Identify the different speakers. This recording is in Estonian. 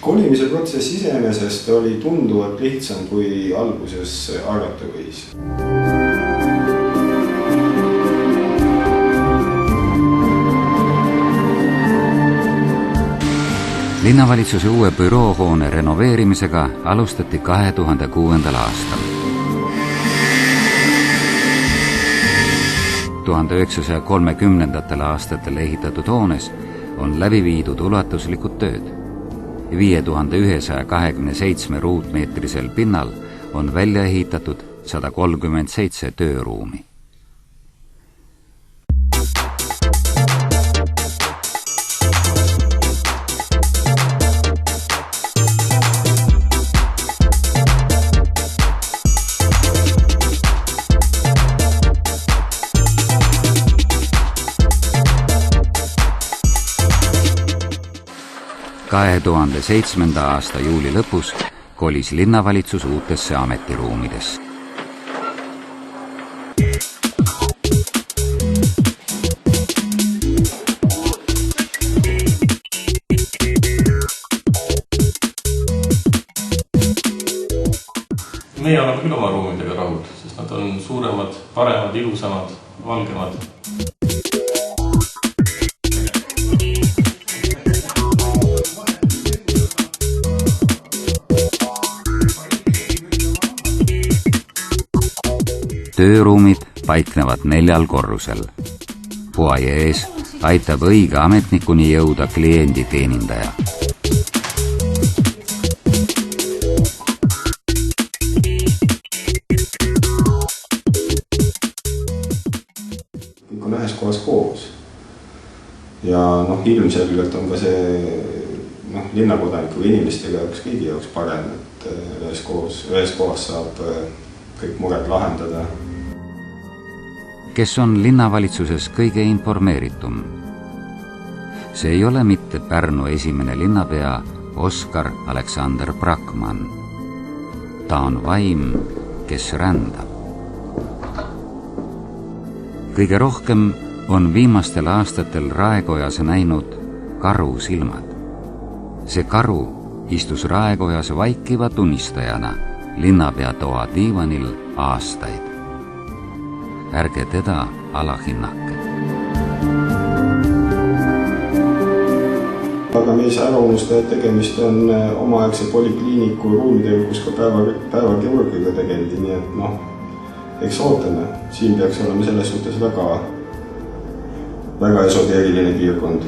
Speaker 1: Kolimise protsess iseenesest oli tunduvalt lihtsam, kui alguses arvata võis.
Speaker 2: Linnavalitsuse uue büroohoone renoveerimisega alustati 2006. aastal. 1930. aastatel ehitatud hoones on läbi viidud ulatuslikud tööd. 5127 ruutmeetrisel pinnal on välja ehitatud 137 tööruumi. – 2007. aasta juuli lõpus kolis linnavalitsus uutesse ametiruumidesse.
Speaker 3: Meie oleme küll oma ruumidega rahul, sest nad on suuremad, paremad, ilusamad, valgemad.
Speaker 2: Tööruumid paiknevad 4 korrusel. Fuajees aitab õige ametnikuni jõuda kliendi teenindaja.
Speaker 1: Kõik on ühes kohas koos. Ja ilmselgelt on ka see linnakodaniku inimestega jaoks kõigi jaoks parem, et ühes kohas saab kõik mured lahendada.
Speaker 2: Kes on linnavalitsuses kõige informeeritum? See ei ole mitte Pärnu esimene linnapea Oskar Aleksander Brakman. Ta on vaim, kes rändab. Kõige rohkem on viimastel aastatel Raekojas näinud karu silmad. See karu istus Raekojas vaikiva tunnistajana linnapea toa diivanil aastaid. Ärge teda alahinnake.
Speaker 1: Aga me ei saa ära unustada, et tegemist on omaaegse polikliiniku ruumidega, kus ka päevakirurgiga tegeldi, nii et eks ootame. Siin peaks olema selles suhtes väga esoteeriline piirkond.